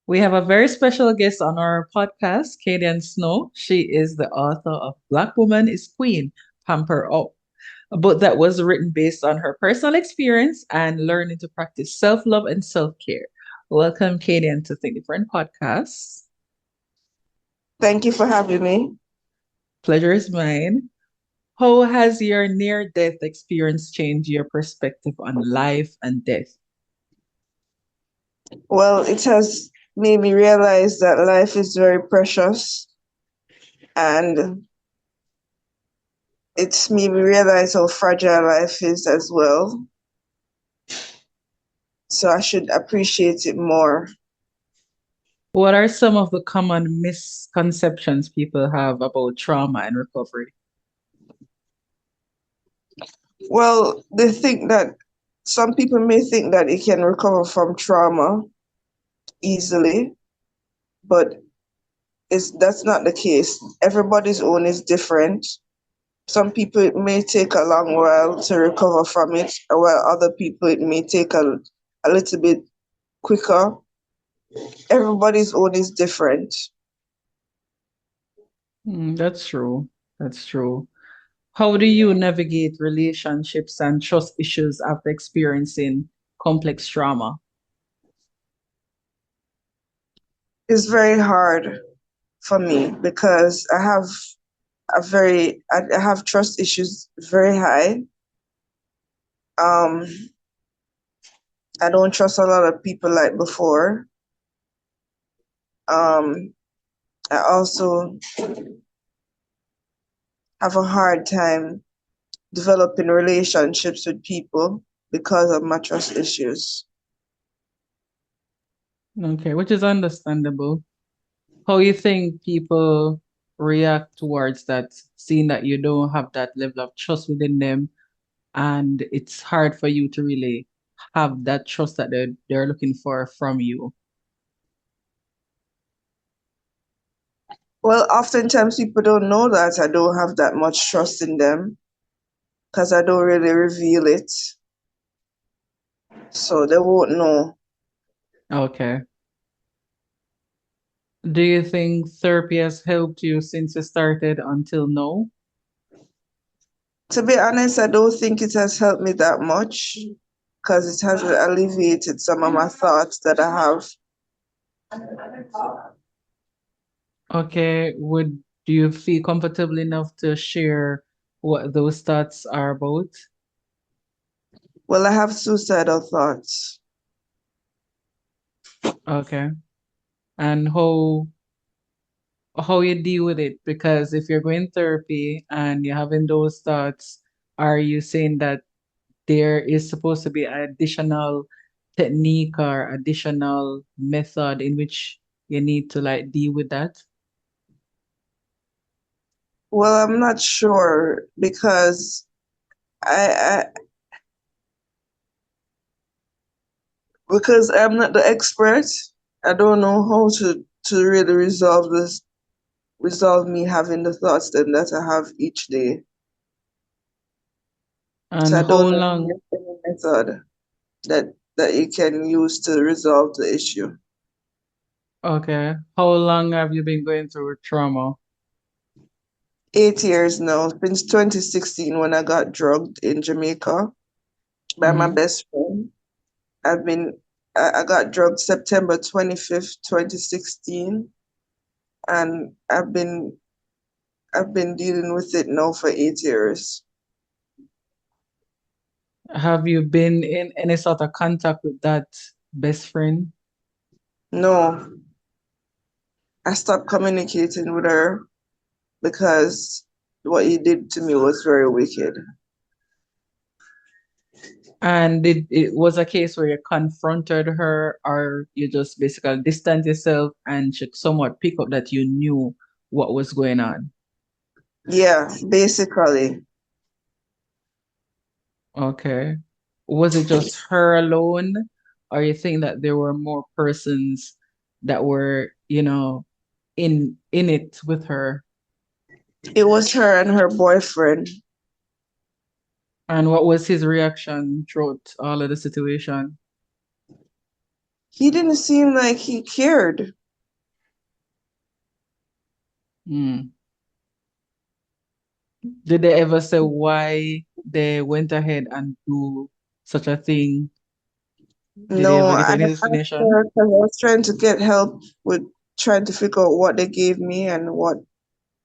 We have a very special guest on our podcast, Kadian Snow. She is the author of Black Woman is Queen, Pamper Up, a book that was written based on her personal experience and learning to practice self-love and self-care. Welcome, Kadian, to Think Different Podcast. Thank you for having me. Pleasure is mine. How has your near-death experience changed your perspective on life and death? Well, it has made me realize that life is very precious, and it's made me realize how fragile life is as well. So I should appreciate it more. What are some of the common misconceptions people have about trauma and recovery? Well, they think that some people may think that it can recover from trauma easily, but that's not the case. Everybody's own is different. Some people it may take a long while to recover from it, while other people it may take a little bit quicker. Everybody's own is different. That's true. That's true. How do you navigate relationships and trust issues after experiencing complex trauma? It's very hard for me because I have trust issues very high. Um, I don't trust a lot of people like before. Um, I also have a hard time developing relationships with people because of my trust issues. Okay, which is understandable. How you think people react towards that, seeing that you don't have that level of trust within them, and it's hard for you to really have that trust that they're looking for from you. Well, oftentimes people don't know that I don't have that much trust in them because I don't really reveal it. So they won't know. Okay. Do you think therapy has helped you since you started until now? To be honest, I don't think it has helped me that much because it has alleviated some of my thoughts that I have. Okay, would do you feel comfortable enough to share what those thoughts are about? Well, I have suicidal thoughts. Okay. And how you deal with it? Because if you're going therapy and you're having those thoughts, are you saying that there is supposed to be an additional technique or additional method in which you need to like deal with that? Well, I'm not sure I, I because I'm not the expert. I don't know how to really resolve me having the thoughts that I have each day. And So I how don't know long, if there's any method that you can use to resolve the issue. okay, how long have you been going through trauma? 8 years now, since 2016 when I got drugged in Jamaica by my Mm-hmm. best friend. I've been I got drugged September 25th, 2016, and I've been dealing with it now for 8 years. Have you been in any sort of contact with that best friend? No, I stopped communicating with her because what he did to me was very wicked. And did it was a case where you confronted her or you just basically distanced yourself and she somewhat pick up that you knew what was going on? Yeah, basically. Okay. Was it just her alone, or you think that there were more persons that were, in it with her? It was her and her boyfriend. And what was his reaction throughout all of the situation? He didn't seem like he cared. Mm. Did they ever say why they went ahead and do such a thing? Did they No, ever give I any asked explanation? her because I was trying to get help with trying to figure out what they gave me and what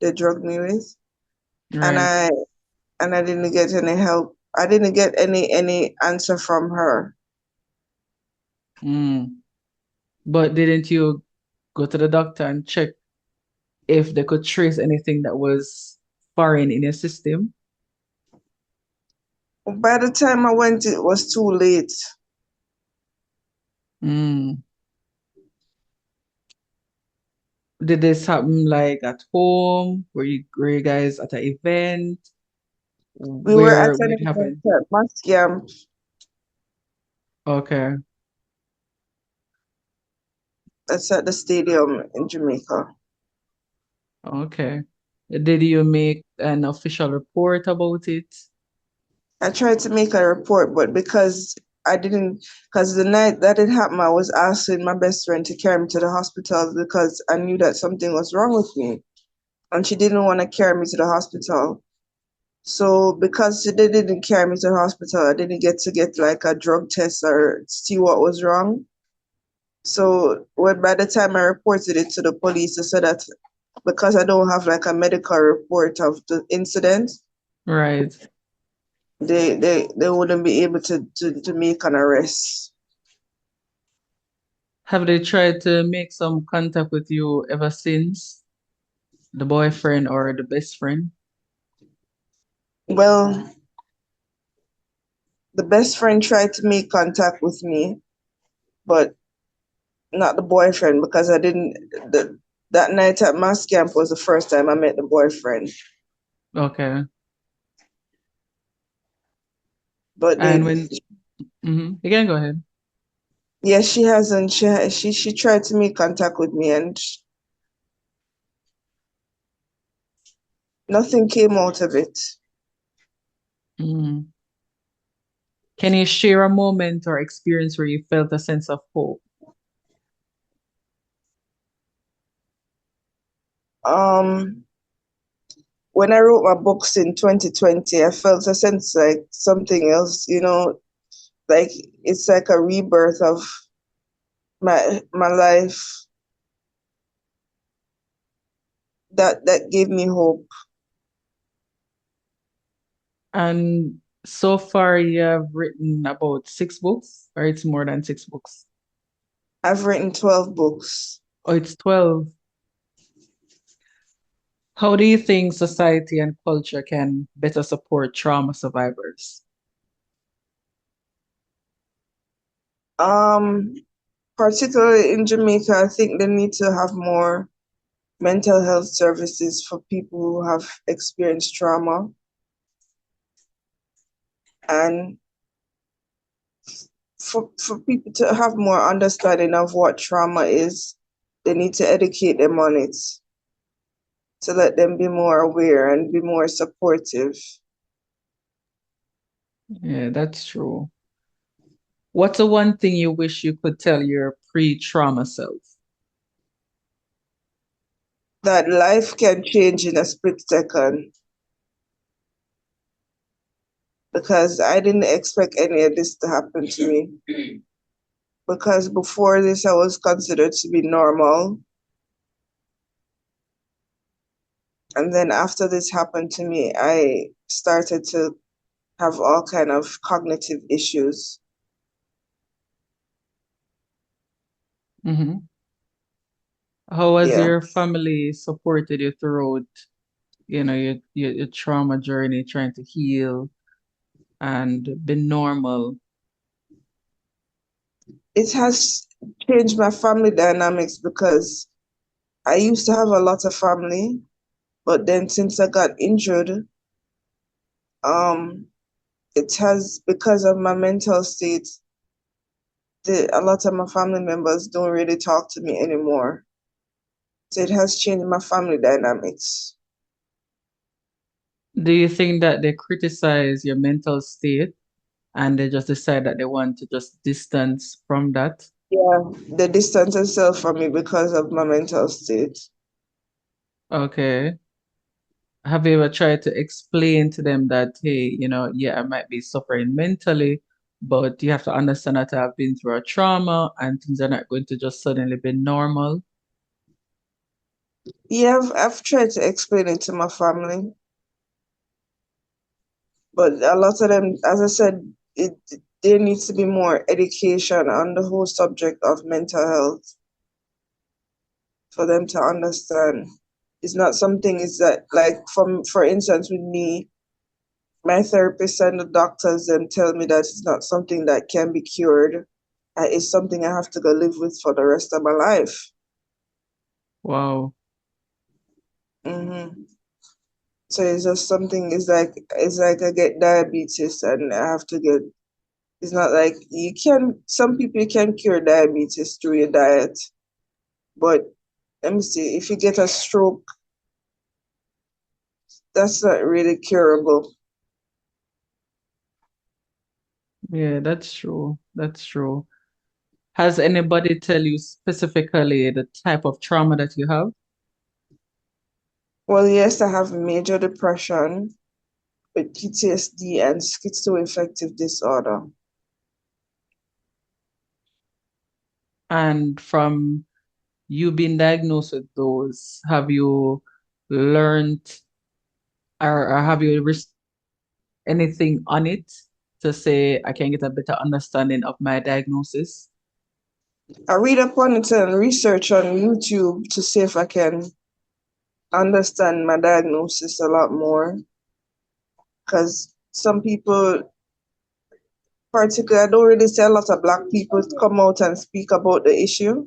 they drugged me with. And Right. I and I didn't get any help. I didn't get any answer from her. Mm. But didn't you go to the doctor and check if they could trace anything that was foreign in your system? By the time I went, it was too late. Mm. Did this happen like at home? Were you guys at an event? We were at Where an it event happened? at Muscam. Okay, That's at the stadium in Jamaica. okay. Did you make an official report about it? I tried to make a report, but because the night that it happened, I was asking my best friend to carry me to the hospital because I knew that something was wrong with me. And she didn't want to carry me to the hospital. So because they didn't carry me to the hospital, I didn't get like a drug test or see what was wrong. So when by the time I reported it to the police, they said that because I don't have like a medical report of the incident, Right. they wouldn't be able to make an arrest. Have they tried to make some contact with you ever since? The boyfriend or the best friend? Well, the best friend tried to make contact with me, but not the boyfriend because I didn't. That night at mass camp was the first time I met the boyfriend. Okay. But And when, you can go ahead. yeah, she hasn't. She tried to make contact with me, and nothing came out of it. Mhm. Can you share a moment or experience where you felt a sense of hope? Um, when I wrote my books in 2020, I felt a sense like something else. Like it's like a rebirth of my life that gave me hope. And so far, you have written about 6 books, or it's more than 6 books? I've written 12 books. Oh, it's 12. How do you think society and culture can better support trauma survivors? Um, Particularly in Jamaica, I think they need to have more mental health services for people who have experienced trauma. And for people to have more understanding of what trauma is, they need to educate them on it to let them be more aware and be more supportive. Yeah, that's true. What's the one thing you wish you could tell your pre-trauma self? That life can change in a split second because I didn't expect any of this to happen to me. Because before this, I was considered to be normal. And then after this happened to me, I started to have all kind of cognitive issues. Mhm. How has Yeah. your family supported you throughout, your trauma journey, trying to heal and be normal? It has changed my family dynamics because I used to have a lot of family, but then since I got injured, um, it has because of my mental state, a lot of my family members don't really talk to me anymore. So it has changed my family dynamics. Do you think that they criticize your mental state and they just decide that they want to just distance from that? Yeah, they distance themselves from me because of my mental state. Okay. Have you ever tried to explain to them that, hey, yeah, I might be suffering mentally, but you have to understand that I've been through a trauma and things are not going to just suddenly be normal? Yeah, I've tried to explain it to my family, but a lot of them, as I said, there needs to be more education on the whole subject of mental health for them to understand. It's not something is that like for instance with me, my therapist and the doctors then tell me that it's not something that can be cured. It's something I have to go live with for the rest of my life. Wow. hmm So it's just something. It's like I get diabetes and I have to get. It's not like you can. Some people can cure diabetes through your diet, but let me see. If you get a stroke, that's not really curable. Yeah, that's true. That's true. Has anybody tell you specifically the type of trauma that you have? Well, yes, I have major depression with PTSD and schizoaffective disorder. And from you being diagnosed with those, have you learned or have you anything on it to say I can get a better understanding of my diagnosis? I read up on it and research on YouTube to see if I can understand my diagnosis a lot more. Because some people, particularly, I don't really see a lot of Black people come out and speak about the issue.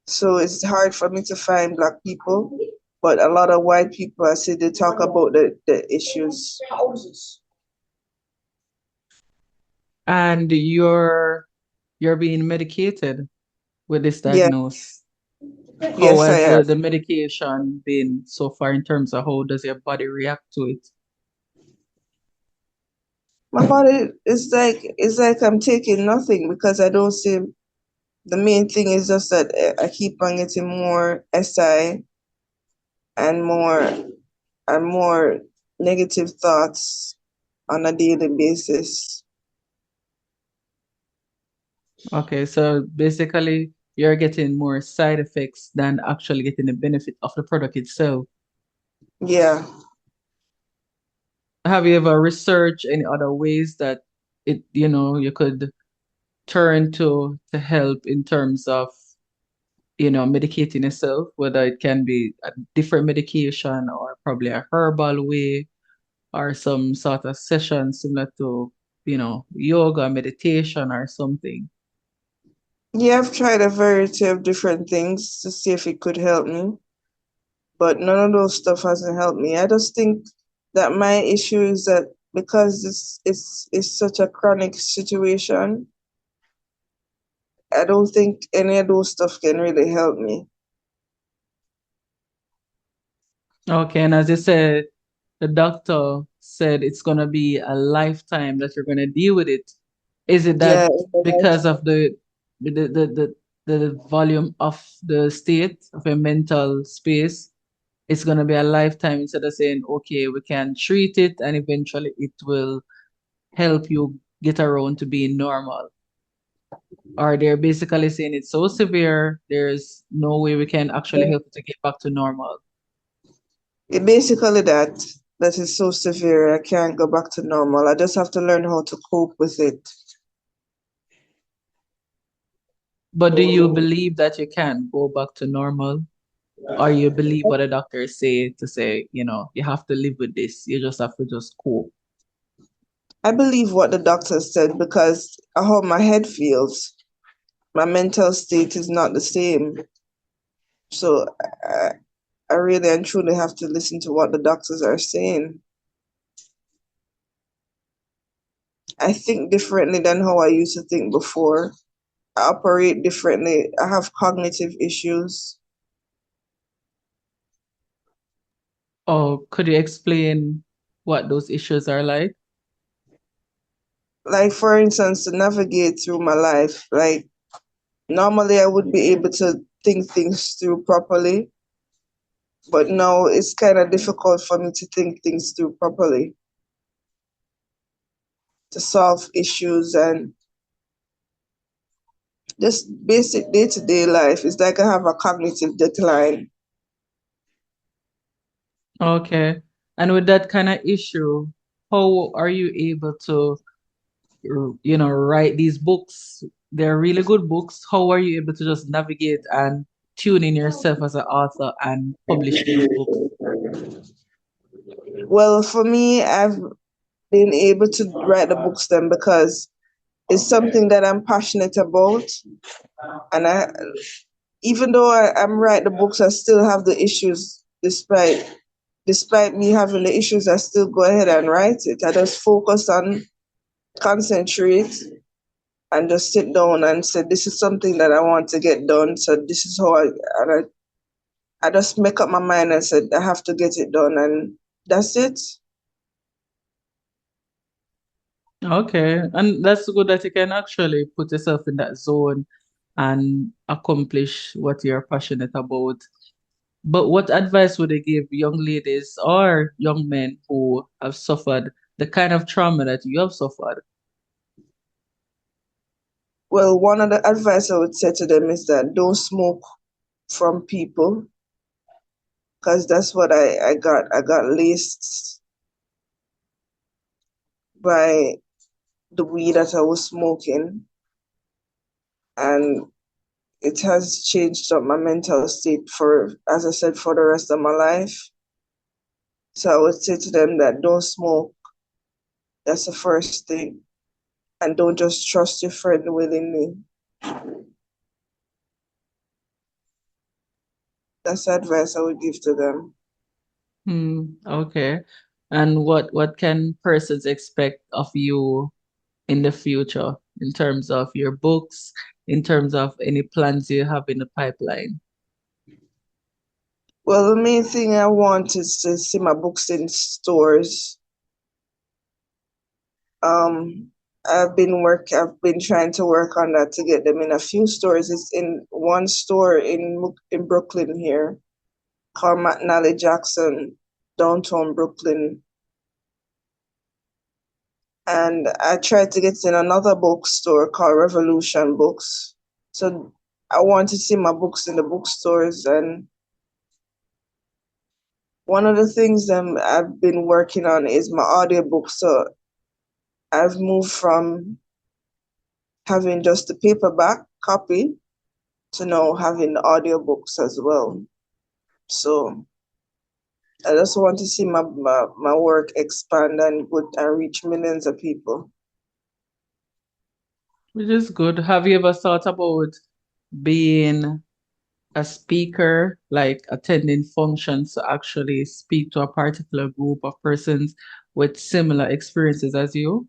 So it's hard for me to find Black people. But a lot of white people, I see they talk about the issues. And you're being medicated with this Yeah, diagnosis. How yes, I has am. the medication been so far in terms of how does your body react to it? My body is like it's like I'm taking nothing because I don't see. The main thing is just that I keep on getting more SI and more negative thoughts on a daily basis. Okay, so basically you're getting more side effects than actually getting the benefit of the product itself. Yeah. Have you ever researched any other ways that you could turn to help in terms of, medicating yourself, whether it can be a different medication or probably a herbal way or some sort of session similar to, yoga, meditation or something? Yeah, I've tried a variety of different things to see if it could help me, but none of those stuff hasn't helped me. I just think that my issue is that because it's such a chronic situation, I don't think any of those stuff can really help me. Okay, and as you said, the doctor said it's gonna be a lifetime that you're gonna deal with it. Is it Yeah, that because of the volume of the state of your mental space, it's gonna be a lifetime instead of saying, okay, we can treat it and eventually it will help you get around to being normal? Or they're basically saying it's so severe, there's no way we can actually help you to get back to normal. basically that is so severe. I can't go back to normal. I just have to learn how to cope with it. But do you believe that you can go back to normal? Or you believe what the doctors say to say, you have to live with this. You just have to just cope. I believe what the doctor said because how my head feels. My mental state is not the same. So I really and truly have to listen to what the doctors are saying. I think differently than how I used to think before. I operate differently. I have cognitive issues. Oh, could you explain what those issues are like? Like, for instance, to navigate through my life, like Normally, I would be able to think things through properly, but now it's kind of difficult for me to think things through properly, to solve issues and just basic day-to-day life. It's like I have a cognitive decline. Okay. And with that kind of issue, how are you able to, write these books? They're really good books. How are you able to just navigate and tune in yourself as an author and publish these books? Well, for me, I've been able to write the books then because it's something that I'm passionate about. And even though I'm writing the books, I still have the issues despite me having the issues, I still go ahead and write it. I just focus on concentrate and just sit down and say, this is something that I want to get done. So this is how and I just make up my mind and said, I have to get it done. And that's it. Okay. And that's good that you can actually put yourself in that zone and accomplish what you're passionate about. But what advice would you give young ladies or young men who have suffered the kind of trauma that you have suffered? Well, one of the advice I would say to them is that don't smoke from people because that's what I got. I got laced by the weed that I was smoking, and it has changed up my mental state for, as I said, for the rest of my life. So I would say to them that don't smoke. That's the first thing. And don't just trust your friend willingly. That's the advice I would give to them. Okay. And what can persons expect of you in the future in terms of your books, in terms of any plans you have in the pipeline? Well, the main thing I want is to see my books in stores. Um, I've been trying to work on that to get them in a few stores. It's in one store in Brooklyn here called McNally Jackson, downtown Brooklyn. And I tried to get in another bookstore called Revolution Books. So I want to see my books in the bookstores. And one of the things I've been working on is my audiobook. So I've moved from having just the paperback copy to now having the audiobooks as well. So I just want to see my work expand and reach millions of people. Which is good. Have you ever thought about being a speaker, like attending functions to actually speak to a particular group of persons with similar experiences as you?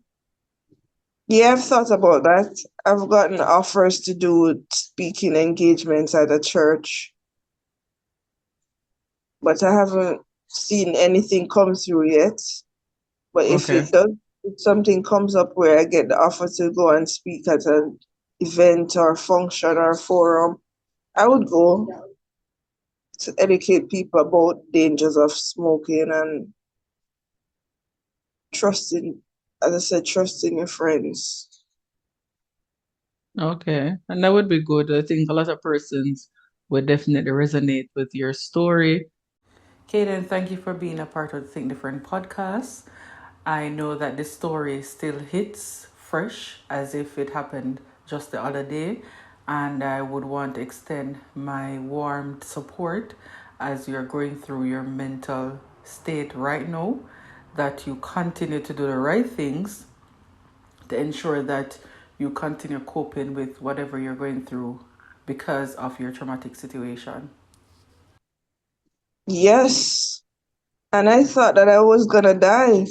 Yeah, I've thought about that. I've gotten offers to do speaking engagements at a church, but I haven't seen anything come through yet. But Okay. if something comes up where I get the offer to go and speak at an event or function or forum, I would go to educate people about dangers of smoking and trusting, as I said, trusting your friends. Okay. And that would be good. I think a lot of persons would definitely resonate with your story. Kaden, thank you for being a part of the Think Different podcast. I know that the story still hits fresh as if it happened just the other day. And I would want to extend my warm support as you're going through your mental state right now, that you continue to do the right things to ensure that you continue coping with whatever you're going through because of your traumatic situation. Yes. And I thought that I was gonna die.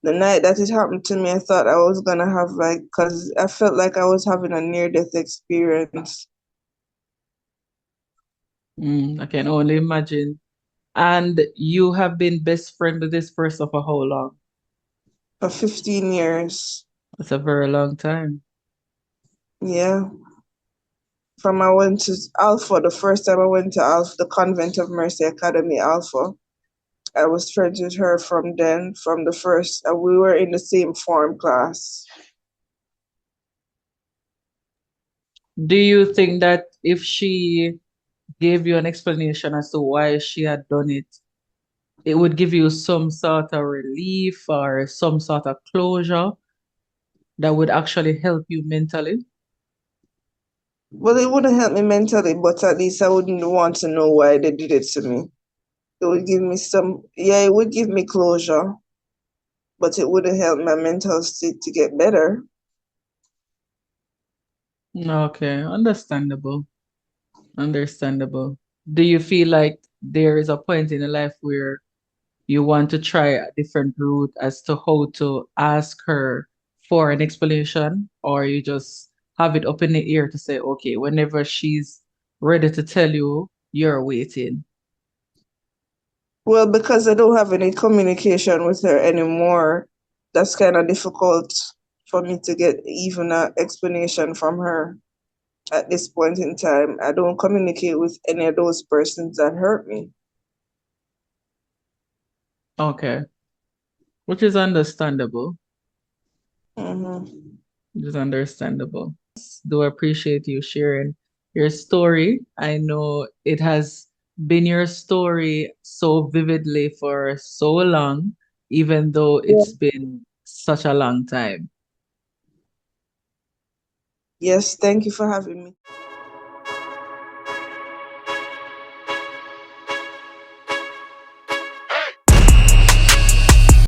The night that it happened to me, I thought I was gonna have cause I felt like I was having a near death experience I can only imagine. And you have been best friend with this person for how long? for 15 years. That's a very long time. Yeah. From I went to Alpha, the first time I went to Alpha, the Convent of Mercy Academy Alpha. I was friends with her from then, from the first, we were in the same form class. Do you think that if she gave you an explanation as to why she had done it, it would give you some sort of relief or some sort of closure that would actually help you mentally? Well, it wouldn't help me mentally, but at least I wouldn't want to know why they did it to me. It would give me it would give me closure, but it wouldn't help my mental state to get better. Okay, understandable. Understandable. Do you feel like there is a point in your life where you want to try a different route as to how to ask her for an explanation, or you just have it up in the air to say, okay, whenever she's ready to tell you, you're waiting? Well, because I don't have any communication with her anymore, that's kind of difficult for me to get even an explanation from her at this point in time. I don't communicate with any of those persons that hurt me. Okay, which is understandable. Hmm. Which is understandable. Do appreciate you sharing your story. I know it has been your story so vividly for so long, even though Yeah. it's been such a long time. Yes, thank you for having me.